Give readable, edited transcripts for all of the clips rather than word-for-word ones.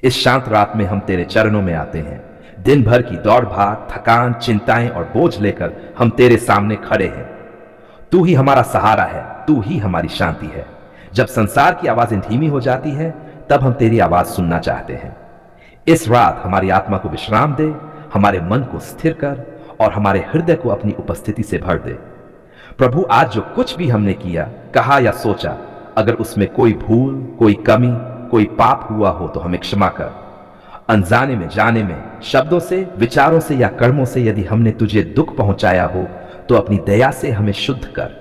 इस शांत रात में हम तेरे चरणों में आते हैं। दिन भर की दौड़ भाग, थकान, चिंताएं और बोझ लेकर हम तेरे सामने खड़े हैं। तू ही हमारा सहारा है, तू ही हमारी शांति है। जब संसार की आवाजें धीमी हो जाती हैं, तब हम तेरी आवाज सुनना चाहते हैं। इस रात हमारी आत्मा को विश्राम दे, हमारे मन को स्थिर कर और हमारे हृदय को अपनी उपस्थिति से भर दे। प्रभु, आज जो कुछ भी हमने किया, कहा या सोचा, अगर उसमें कोई भूल, कोई कमी, कोई पाप हुआ हो तो हमें क्षमा कर। अनजाने में, जाने में, शब्दों से, विचारों से या कर्मों से यदि हमने तुझे दुख पहुंचाया हो तो अपनी दया से हमें शुद्ध कर।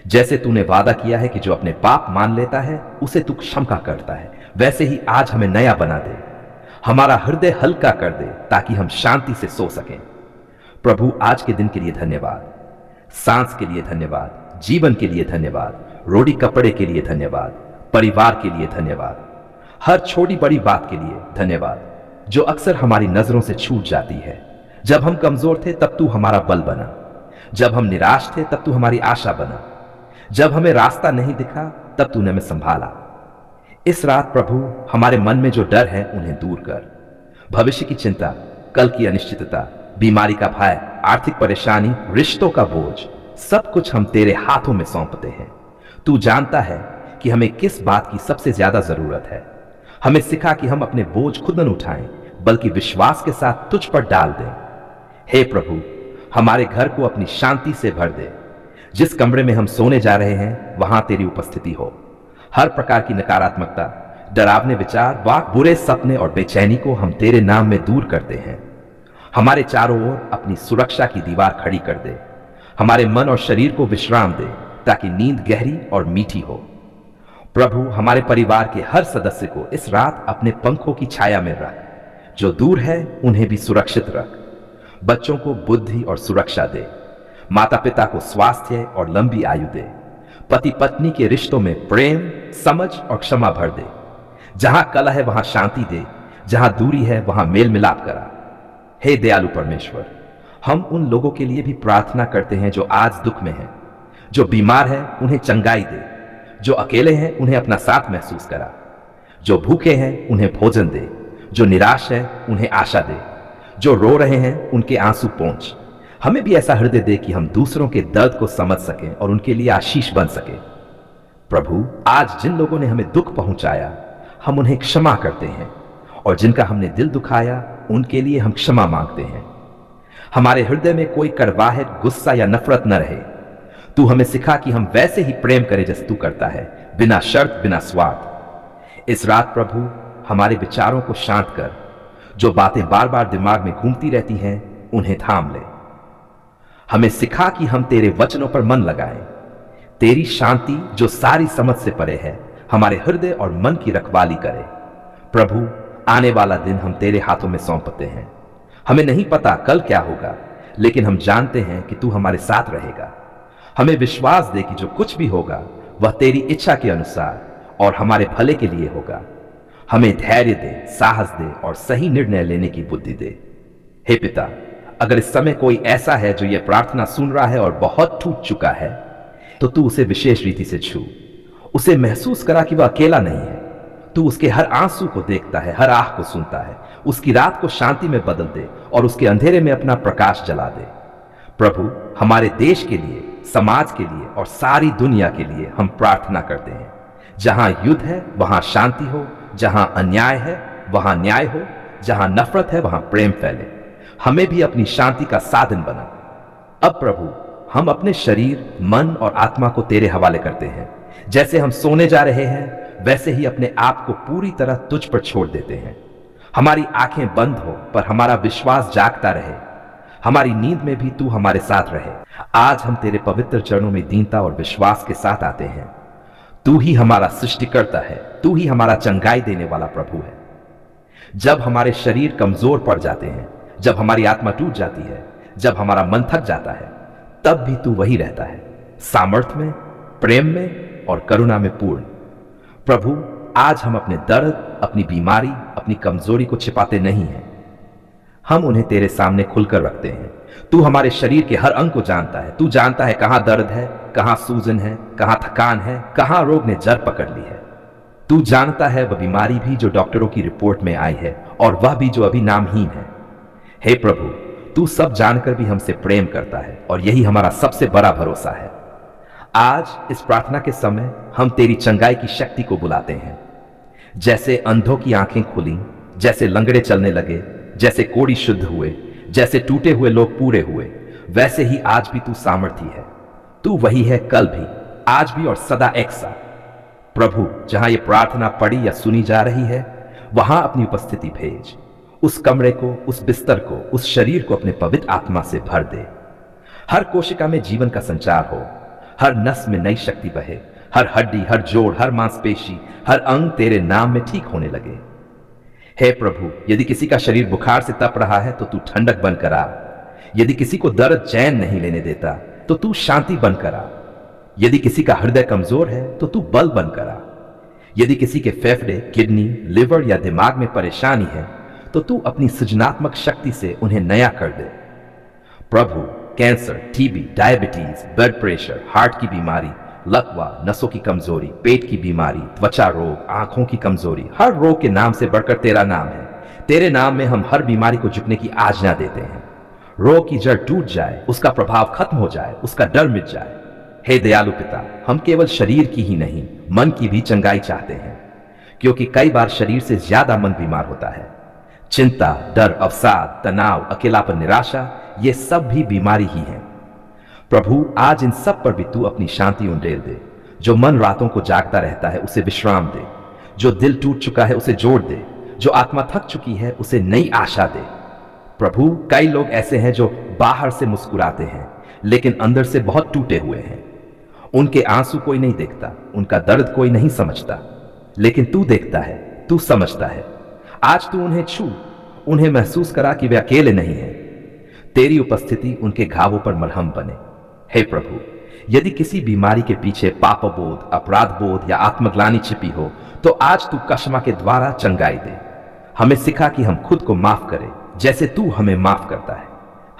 जैसे तूने वादा किया है कि जो अपने पाप मान लेता है उसे तू क्षमा करता है, वैसे ही आज हमें नया बना दे। हमारा हृदय हल्का कर दे ताकि हम शांति से सो सकें। प्रभु, आज के दिन के लिए धन्यवाद, सांस के लिए धन्यवाद, जीवन के लिए धन्यवाद, रोटी कपड़े के लिए धन्यवाद, परिवार के लिए धन्यवाद, हर छोटी बड़ी बात के लिए धन्यवाद जो अक्सर हमारी नजरों से छूट जाती है। जब हम कमजोर थे तब तू हमारा बल बना, जब हम निराश थे तब तू हमारी आशा बना, जब हमें रास्ता नहीं दिखा तब तूने हमें संभाला। इस रात प्रभु, हमारे मन में जो डर है उन्हें दूर कर। भविष्य की चिंता, कल की अनिश्चितता, बीमारी का भय, आर्थिक परेशानी, रिश्तों का बोझ, सब कुछ हम तेरे हाथों में सौंपते हैं। तू जानता है कि हमें किस बात की सबसे ज्यादा जरूरत है। हमें सिखा कि हम अपने बोझ खुद न उठाएं, बल्कि विश्वास के साथ तुझ पर डाल दें। हे प्रभु, हमारे घर को अपनी शांति से भर दे। जिस कमरे में हम सोने जा रहे हैं वहां तेरी उपस्थिति हो। हर प्रकार की नकारात्मकता, डरावने विचार, वाक, बुरे सपने और बेचैनी को हम तेरे नाम में दूर करते हैं। हमारे चारों ओर अपनी सुरक्षा की दीवार खड़ी कर दे। हमारे मन और शरीर को विश्राम दे ताकि नींद गहरी और मीठी हो। प्रभु, हमारे परिवार के हर सदस्य को इस रात अपने पंखों की छाया में रख। जो दूर है उन्हें भी सुरक्षित रख। बच्चों को बुद्धि और सुरक्षा दे। माता पिता को स्वास्थ्य और लंबी आयु दे। पति पत्नी के रिश्तों में प्रेम, समझ और क्षमा भर दे। जहां कलह है वहां शांति दे, जहां दूरी है वहां मेल मिलाप करा। हे दयालु परमेश्वर, हम उन लोगों के लिए भी प्रार्थना करते हैं जो आज दुख में हैं। जो बीमार है उन्हें चंगाई दे, जो अकेले हैं उन्हें अपना साथ महसूस करा, जो भूखे हैं उन्हें भोजन दे, जो निराश है उन्हें आशा दे, जो रो रहे हैं उनके आंसू पोंछ। हमें भी ऐसा हृदय दे कि हम दूसरों के दर्द को समझ सकें और उनके लिए आशीष बन सके। प्रभु, आज जिन लोगों ने हमें दुख पहुंचाया हम उन्हें क्षमा करते हैं, और जिनका हमने दिल दुखाया उनके लिए हम क्षमा मांगते हैं। हमारे हृदय में कोई कड़वाहट, गुस्सा या नफरत न रहे। तू हमें सिखा कि हम वैसे ही प्रेम करें जैसे तू करता है, बिना शर्त, बिना स्वार्थ। इस रात प्रभु, हमारे विचारों को शांत कर। जो बातें बार बार दिमाग में घूमती रहती हैं उन्हें थाम ले। हमें सिखा कि हम तेरे वचनों पर मन लगाएं। तेरी शांति जो सारी समझ से परे है हमारे हृदय और मन की रखवाली करे। प्रभु, आने वाला दिन हम तेरे हाथों में सौंपते हैं। हमें नहीं पता कल क्या होगा, लेकिन हम जानते हैं कि तू हमारे साथ रहेगा। हमें विश्वास दे कि जो कुछ भी होगा वह तेरी इच्छा के अनुसार और हमारे भले के लिए होगा। हमें धैर्य दे, साहस दे और सही निर्णय लेने की बुद्धि दे। हे पिता, अगर इस समय कोई ऐसा है जो यह प्रार्थना सुन रहा है और बहुत टूट चुका है, तो तू उसे विशेष रीति से छू। उसे महसूस करा कि वह अकेला नहीं है। तू उसके हर आंसू को देखता है, हर आह को सुनता है। उसकी रात को शांति में बदल दे और उसके अंधेरे में अपना प्रकाश जला दे। प्रभु, हमारे देश के लिए, समाज के लिए और सारी दुनिया के लिए हम प्रार्थना करते हैं। जहां युद्ध है वहां शांति हो, जहां अन्याय है वहां न्याय हो, जहां नफरत है वहां प्रेम फैले। हमें भी अपनी शांति का साधन बना। अब प्रभु, हम अपने शरीर, मन और आत्मा को तेरे हवाले करते हैं। जैसे हम सोने जा रहे हैं वैसे ही अपने आप को पूरी तरह तुझ पर छोड़ देते हैं। हमारी आंखें बंद हो पर हमारा विश्वास जागता रहे। हमारी नींद में भी तू हमारे साथ रहे। आज हम तेरे पवित्र चरणों में दीनता और विश्वास के साथ आते हैं। तू ही हमारा सृष्टिकर्ता है, तू ही हमारा चंगाई देने वाला प्रभु है। जब हमारे शरीर कमजोर पड़ जाते हैं, जब हमारी आत्मा टूट जाती है, जब हमारा मन थक जाता है, तब भी तू वही रहता है, सामर्थ्य में, प्रेम में और करुणा में पूर्ण। प्रभु, आज हम अपने दर्द, अपनी बीमारी, अपनी कमजोरी को छिपाते नहीं हैं। हम उन्हें तेरे सामने खुलकर रखते हैं। तू हमारे शरीर के हर अंग को जानता है। तू जानता है कहां दर्द है, कहां सूजन है, कहां थकान है, कहां रोग ने जड़ पकड़ ली है। तू जानता है वह बीमारी भी जो डॉक्टरों की रिपोर्ट में आई है, और वह भी जो अभी नामहीन है। हे प्रभु, तू सब जानकर भी हमसे प्रेम करता है, और यही हमारा सबसे बड़ा भरोसा है। आज इस प्रार्थना के समय हम तेरी चंगाई की शक्ति को बुलाते हैं। जैसे अंधों की आंखें खुली, जैसे लंगड़े चलने लगे, जैसे कोढ़ी शुद्ध हुए, जैसे टूटे हुए लोग पूरे हुए, वैसे ही आज भी तू सामर्थी है। तू वही है कल भी, आज भी और सदा एक सा। प्रभु, जहां ये प्रार्थना पढ़ी या सुनी जा रही है, वहां अपनी उपस्थिति भेज। उस कमरे को, उस बिस्तर को, उस शरीर को अपने पवित्र आत्मा से भर दे। हर कोशिका में जीवन का संचार हो, हर नस में नई शक्ति बहे, हर हड्डी, हर जोड़, हर मांसपेशी, हर अंग तेरे नाम में ठीक होने लगे। हे प्रभु, यदि किसी का शरीर बुखार से तप रहा है तो तू ठंडक बनकर आ। यदि किसी को दर्द चैन नहीं लेने देता तो तू शांति बनकर आ। यदि किसी का हृदय कमजोर है तो तू बल बनकर आ। यदि किसी के फेफड़े, किडनी, लिवर या दिमाग में परेशानी है तो तू अपनी सृजनात्मक शक्ति से उन्हें नया कर दे। प्रभु, cancer, TB, diabetes, blood pressure, heart की बीमारी, लकवा, नसों की कमजोरी, पेट की बीमारी, त्वचा रोग, आंखों की कमजोरी, हर रोग के नाम से बढ़कर तेरा नाम है। तेरे नाम में हम हर बीमारी को झुकने की आज्ञा देते हैं। रोग की जड़ टूट जाए, उसका प्रभाव खत्म हो जाए, उसका डर मिट जाए। हे दयालु पिता, हम केवल शरीर की ही नहीं, मन की भी चंगाई चाहते हैं, क्योंकि कई बार शरीर से ज्यादा मन बीमार होता है। चिंता, डर, अवसाद, तनाव, अकेलापन, निराशा, ये सब भी बीमारी ही है। प्रभु, आज इन सब पर भी तू अपनी शांति उंडेल दे। जो मन रातों को जागता रहता है उसे विश्राम दे। जो दिल टूट चुका है उसे जोड़ दे। जो आत्मा थक चुकी है उसे नई आशा दे। प्रभु, कई लोग ऐसे हैं जो बाहर से मुस्कुराते हैं लेकिन अंदर से बहुत टूटे हुए हैं। उनके आंसू कोई नहीं देखता, उनका दर्द कोई नहीं समझता, लेकिन तू देखता है, तू समझता है। आज तू उन्हें छू, उन्हें महसूस करा कि वे अकेले नहीं हैं। तेरी उपस्थिति उनके घावों पर मलहम बने। हे प्रभु, यदि किसी बीमारी के पीछे पापबोध, अपराध बोध या आत्मग्लानि छिपी हो तो आज तू कशमा के द्वारा चंगाई दे। हमें सिखा कि हम खुद को माफ करें जैसे तू हमें माफ करता है।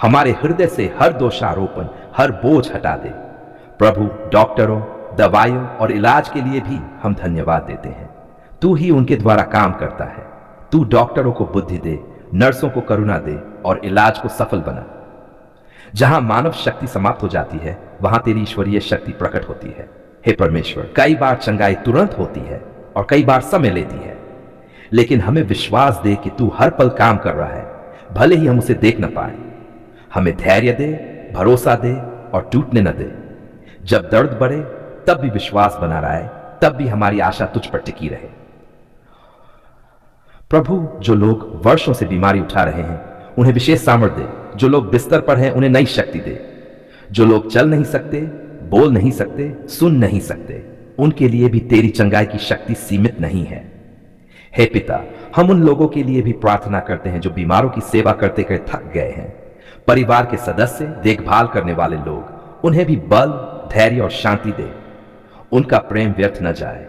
हमारे हृदय से हर दोषारोपण, हर बोझ हटा दे। प्रभु, डॉक्टरों, दवाइयों और इलाज के लिए भी हम धन्यवाद देते हैं। तू ही उनके द्वारा काम करता है। तू डॉक्टरों को बुद्धि दे, नर्सों को करुणा दे और इलाज को सफल बना। जहां मानव शक्ति समाप्त हो जाती है वहां तेरी ईश्वरीय शक्ति प्रकट होती है। हे परमेश्वर, कई बार चंगाई तुरंत होती है और कई बार समय लेती है, लेकिन हमें विश्वास दे कि तू हर पल काम कर रहा है, भले ही हम उसे देख न पाए। हमें धैर्य दे, भरोसा दे और टूटने न दे। जब दर्द बढ़े तब भी विश्वास बना रहे, तब भी हमारी आशा तुझ पर टिकी रहे। प्रभु, जो लोग वर्षों से बीमारी उठा रहे हैं उन्हें विशेष सामर्थ्य दे। जो लोग बिस्तर पर हैं उन्हें नई शक्ति दे। जो लोग चल नहीं सकते, बोल नहीं सकते, सुन नहीं सकते, उनके लिए भी तेरी चंगाई की शक्ति सीमित नहीं है। हे पिता, हम उन लोगों के लिए भी प्रार्थना करते हैं जो बीमारों की सेवा करते करते थक गए हैं। परिवार के सदस्य, देखभाल करने वाले लोग, उन्हें भी बल, धैर्य और शांति दे। उनका प्रेम व्यर्थ न जाए।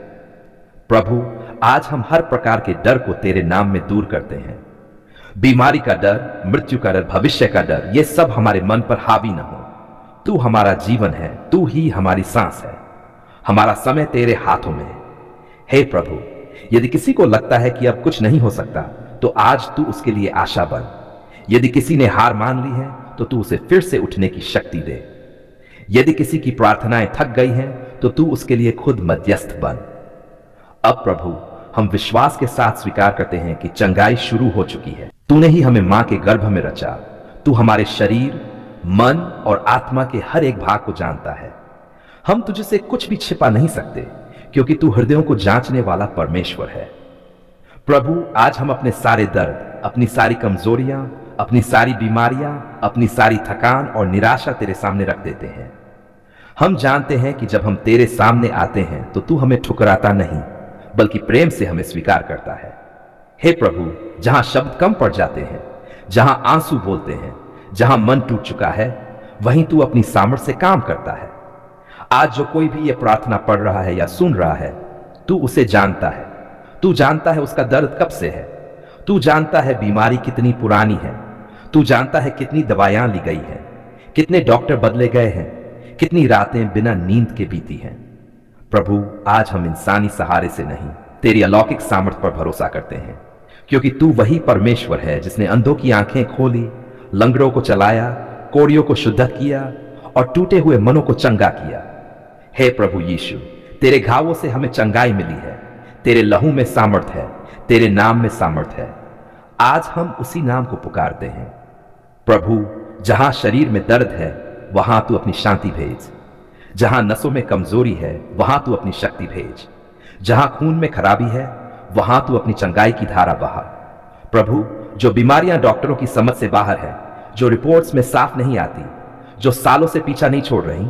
प्रभु, आज हम हर प्रकार के डर को तेरे नाम में दूर करते हैं। बीमारी का डर, मृत्यु का डर, भविष्य का डर, ये सब हमारे मन पर हावी न हो। तू हमारा जीवन है, तू ही हमारी सांस है। हमारा समय तेरे हाथों में है। हे प्रभु, यदि किसी को लगता है कि अब कुछ नहीं हो सकता तो आज तू उसके लिए आशा बन। यदि किसी ने हार मान ली है तो तू उसे फिर से उठने की शक्ति दे। यदि किसी की प्रार्थनाएं थक गई हैं तो तू उसके लिए खुद मध्यस्थ बन। अब प्रभु, हम विश्वास के साथ स्वीकार करते हैं कि चंगाई शुरू हो चुकी है। तूने ही हमें मां के गर्भ में रचा। तू हमारे शरीर, मन और आत्मा के हर एक भाग को जानता है। हम तुझसे कुछ भी छिपा नहीं सकते क्योंकि तू हृदयों को जांचने वाला परमेश्वर है। प्रभु, आज हम अपने सारे दर्द, अपनी सारी कमजोरियां, अपनी सारी बीमारियां, अपनी सारी थकान और निराशा तेरे सामने रख देते हैं। हम जानते हैं कि जब हम तेरे सामने आते हैं तो तू हमें ठुकराता नहीं बल्कि प्रेम से हमें स्वीकार करता है। हे प्रभु, जहां शब्द कम पड़ जाते हैं, जहां आंसू बोलते हैं, जहां मन टूट चुका है, वहीं तू अपनी सामर्थ्य से काम करता है। आज जो कोई भी यह प्रार्थना पढ़ रहा है या सुन रहा है, तू उसे जानता है। तू जानता है उसका दर्द कब से है। तू जानता है बीमारी कितनी पुरानी है। तू जानता है कितनी दवाइयां ली गई हैं, कितने डॉक्टर बदले गए हैं, कितनी रातें बिना नींद के बीती हैं। प्रभु, आज हम इंसानी सहारे से नहीं, तेरी अलौकिक सामर्थ पर भरोसा करते हैं, क्योंकि तू वही परमेश्वर है जिसने अंधों की आंखें खोली, लंगड़ों को चलाया, कोड़ियों को शुद्ध किया और टूटे हुए मनों को चंगा किया। हे प्रभु यीशु, तेरे घावों से हमें चंगाई मिली है, तेरे लहू में सामर्थ है, तेरे नाम में सामर्थ है। आज हम उसी नाम को पुकारते हैं। प्रभु, जहां शरीर में दर्द है वहां तू अपनी शांति भेज, जहां नसों में कमजोरी है वहां तू अपनी शक्ति भेज, जहां खून में खराबी है वहां तू अपनी चंगाई की धारा बहा। प्रभु, जो बीमारियां डॉक्टरों की समझ से बाहर है, जो रिपोर्ट्स में साफ नहीं आती, जो सालों से पीछा नहीं छोड़ रही,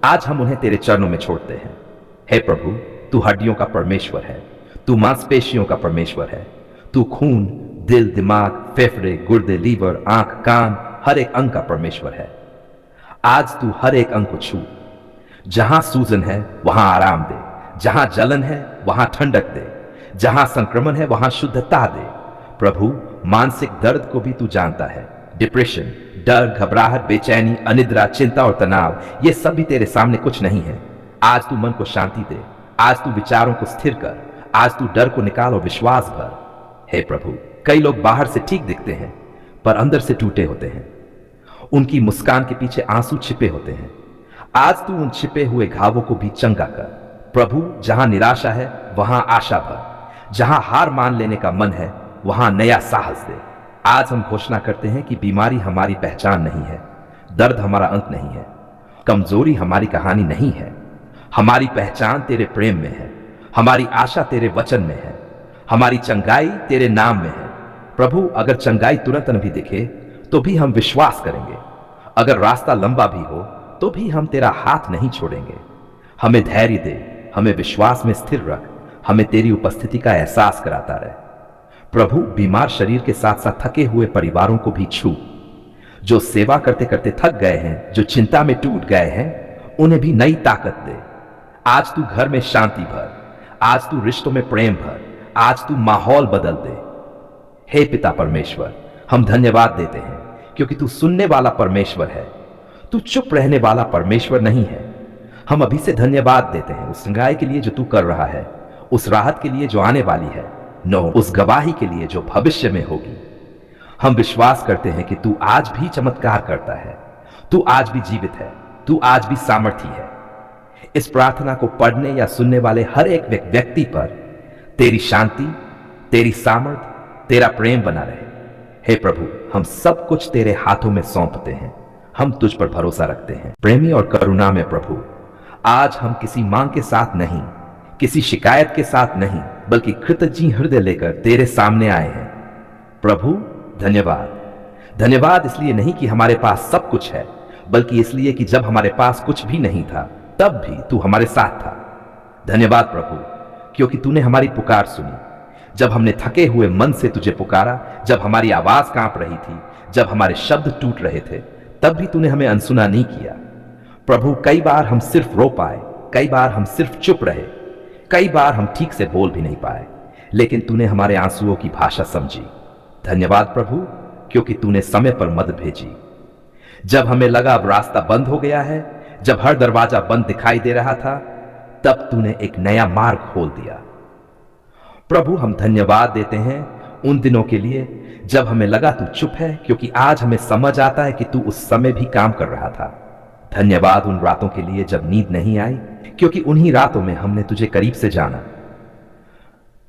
आज हम उन्हें तेरे चरणों में छोड़ते हैं। हे प्रभु, तू हड्डियों का परमेश्वर है, तू मांसपेशियों का परमेश्वर है, तू खून, दिल, दिमाग, फेफड़े, गुर्दे, लीवर, आंख, कान, हर एक अंग का परमेश्वर है। आज तू हर एक अंग को छू, जहां सूजन है वहां आराम दे, जहां जलन है वहां ठंडक दे, जहां संक्रमण है वहां शुद्धता दे। प्रभु, मानसिक दर्द को भी तू जानता है। डिप्रेशन, डर, घबराहट, बेचैनी, अनिद्रा, चिंता और तनाव, ये सब भी तेरे सामने कुछ नहीं है। आज तू मन को शांति दे, आज तू विचारों को स्थिर कर, आज तू डर को निकाल और विश्वास भर। हे प्रभु, कई लोग बाहर से ठीक दिखते हैं पर अंदर से टूटे होते हैं, उनकी मुस्कान के पीछे आंसू छिपे होते हैं। आज तू उन छिपे हुए घावों को भी चंगा कर। प्रभु, जहां निराशा है वहां आशा भर, जहां हार मान लेने का मन है वहां नया साहस दे। आज हम घोषणा करते हैं कि बीमारी हमारी पहचान नहीं है, दर्द हमारा अंत नहीं है, कमजोरी हमारी कहानी नहीं है। हमारी पहचान तेरे प्रेम में है, हमारी आशा तेरे वचन में है, हमारी चंगाई तेरे नाम में है। प्रभु, अगर चंगाई तुरंत न भी दिखे तो भी हम विश्वास करेंगे, अगर रास्ता लंबा भी हो तो भी हम तेरा हाथ नहीं छोड़ेंगे। हमें धैर्य दे, हमें विश्वास में स्थिर रख, हमें तेरी उपस्थिति का एहसास कराता रहे। प्रभु, बीमार शरीर के साथ साथ थके हुए परिवारों को भी छू, जो सेवा करते करते थक गए हैं, जो चिंता में टूट गए हैं, उन्हें भी नई ताकत दे। आज तू घर में शांति भर, आज तू रिश्तों में प्रेम भर, आज तू माहौल बदल दे। हे पिता परमेश्वर, हम धन्यवाद देते हैं क्योंकि तू सुनने वाला परमेश्वर है, तू चुप रहने वाला परमेश्वर नहीं है। हम अभी से धन्यवाद देते हैं उस चंगाई के लिए जो तू कर रहा है, उस राहत के लिए जो आने वाली है, उस गवाही के लिए जो भविष्य में होगी। हम विश्वास करते हैं कि तू आज भी चमत्कार करता है, तू आज भी जीवित है, तू आज भी सामर्थी है। इस प्रार्थना को पढ़ने या सुनने वाले हर एक व्यक्ति पर तेरी शांति, तेरी सामर्थ, तेरा प्रेम बना रहे। हे प्रभु, हम सब कुछ तेरे हाथों में सौंपते हैं, हम तुझ पर भरोसा रखते हैं। प्रेमी और करुणा में प्रभु, आज हम किसी मांग के साथ नहीं, किसी शिकायत के साथ नहीं, बल्कि कृतज्ञ हृदय लेकर तेरे सामने आए हैं। प्रभु, धन्यवाद। धन्यवाद इसलिए नहीं कि हमारे पास सब कुछ है, बल्कि इसलिए कि जब हमारे पास कुछ भी नहीं था तब भी तू हमारे साथ था। धन्यवाद प्रभु, क्योंकि तूने हमारी पुकार सुनी। जब हमने थके हुए मन से तुझे पुकारा, जब हमारी आवाज कांप रही थी, जब हमारे शब्द टूट रहे थे, तब भी तूने हमें अनसुना नहीं किया। प्रभु, कई बार हम सिर्फ रो पाए, कई बार हम सिर्फ चुप रहे, कई बार हम ठीक से बोल भी नहीं पाए, लेकिन तूने हमारे आंसुओं की भाषा समझी। धन्यवाद प्रभु, क्योंकि तूने समय पर मदद भेजी। जब हमें लगा अब रास्ता बंद हो गया है, जब हर दरवाजा बंद दिखाई दे रहा था, तब तूने एक नया मार्ग खोल दिया। प्रभु, हम धन्यवाद देते हैं उन दिनों के लिए जब हमें लगा तू चुप है, क्योंकि आज हमें समझ आता है कि तू उस समय भी काम कर रहा था। धन्यवाद उन रातों के लिए जब नींद नहीं आई, क्योंकि उन्हीं रातों में हमने तुझे करीब से जाना।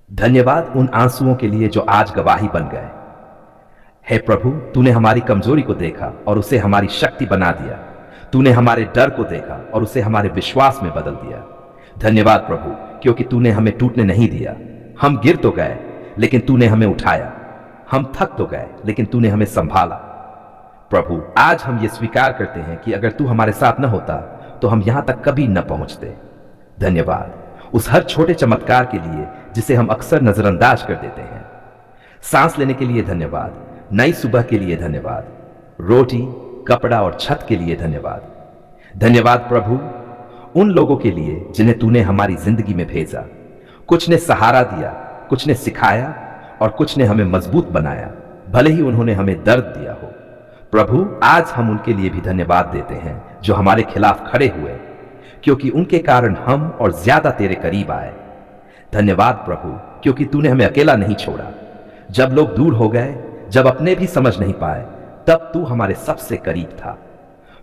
धन्यवाद उन आंसुओं के लिए जो आज गवाही बन गए। हे प्रभु, तूने हमारी कमजोरी को देखा और उसे हमारी शक्ति बना दिया। तूने हमारे डर को देखा और उसे हमारे विश्वास में बदल दिया। धन्यवाद प्रभु, क्योंकि तूने हमें टूटने नहीं दिया। हम गिर तो गए, लेकिन तूने हमें उठाया। हम थक तो गए, लेकिन तूने हमें संभाला। प्रभु, आज हम ये स्वीकार करते हैं कि अगर तू हमारे साथ न होता तो हम यहां तक कभी न पहुंचते। धन्यवाद उस हर छोटे चमत्कार के लिए जिसे हम अक्सर नजरअंदाज कर देते हैं। सांस लेने के लिए धन्यवाद, नई सुबह के लिए धन्यवाद, रोटी, कपड़ा और छत के लिए धन्यवाद। धन्यवाद प्रभु उन लोगों के लिए जिन्हें तूने हमारी जिंदगी में भेजा। कुछ ने सहारा दिया, कुछ ने सिखाया और कुछ ने हमें मजबूत बनाया, भले ही उन्होंने हमें दर्द दिया हो। प्रभु, आज हम उनके लिए भी धन्यवाद देते हैं जो हमारे खिलाफ खड़े हुए, क्योंकि उनके कारण हम और ज्यादा तेरे करीब आए। धन्यवाद प्रभु, क्योंकि तूने हमें अकेला नहीं छोड़ा। जब लोग दूर हो गए, जब अपने भी समझ नहीं पाए, तब तू हमारे सबसे करीब था।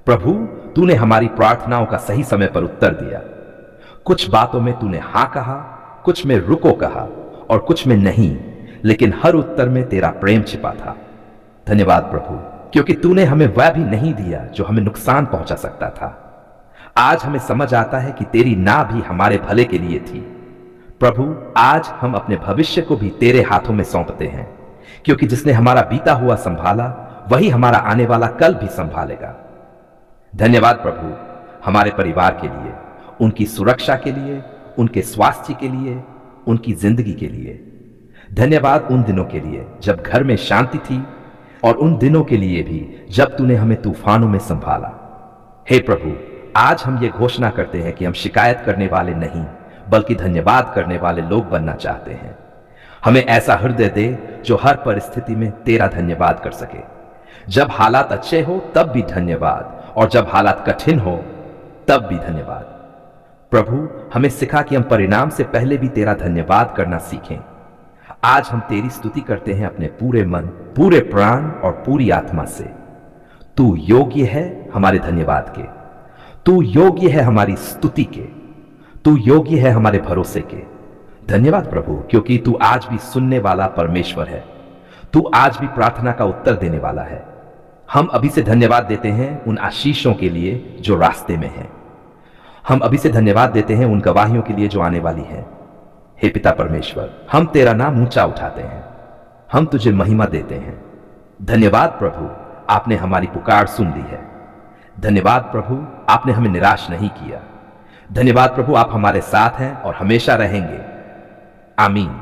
प्रभु, तूने हमारी प्रार्थनाओं का सही समय पर उत्तर दिया। कुछ बातों में तूने हां कहा, कुछ में रुको कहा और कुछ में नहीं, लेकिन हर उत्तर में तेरा प्रेम छिपा था। धन्यवाद प्रभु, क्योंकि तूने हमें वह भी नहीं दिया जो हमें नुकसान पहुंचा सकता था। आज हमें समझ आता है कि तेरी ना भी हमारे भले के लिए थी। प्रभु, आज हम अपने भविष्य को भी तेरे हाथों में सौंपते हैं, क्योंकि जिसने हमारा बीता हुआ संभाला, वही हमारा आने वाला कल भी संभालेगा। धन्यवाद प्रभु, हमारे परिवार के लिए, उनकी सुरक्षा के लिए, उनके स्वास्थ्य के लिए, उनकी जिंदगी के लिए। धन्यवाद उन दिनों के लिए जब घर में शांति थी, और उन दिनों के लिए भी जब तूने हमें तूफानों में संभाला। हे प्रभु, आज हम ये घोषणा करते हैं कि हम शिकायत करने वाले नहीं, बल्कि धन्यवाद करने वाले लोग बनना चाहते हैं। हमें ऐसा हृदय दे जो हर परिस्थिति में तेरा धन्यवाद कर सके। जब हालात अच्छे हो तब भी धन्यवाद, और जब हालात कठिन हो तब भी धन्यवाद। प्रभु, हमें सिखा कि हम परिणाम से पहले भी तेरा धन्यवाद करना सीखें। आज हम तेरी स्तुति करते हैं अपने पूरे मन, पूरे प्राण और पूरी आत्मा से। तू योग्य है हमारे धन्यवाद के, तू योग्य है हमारी स्तुति के, तू योग्य है हमारे भरोसे के। धन्यवाद प्रभु, क्योंकि तू आज भी सुनने वाला परमेश्वर है। तू आज भी प्रार्थना का उत्तर देने वाला है। हम अभी से धन्यवाद देते हैं उन आशीषों के लिए जो रास्ते में हैं। हम अभी से धन्यवाद देते हैं उन गवाहियों के लिए जो आने वाली हैं। हे पिता परमेश्वर, हम तेरा नाम ऊंचा उठाते हैं, हम तुझे महिमा देते हैं। धन्यवाद प्रभु, आपने हमारी पुकार सुन ली है। धन्यवाद प्रभु, आपने हमें निराश नहीं किया। धन्यवाद प्रभु, आप हमारे साथ हैं और हमेशा रहेंगे। आमीन।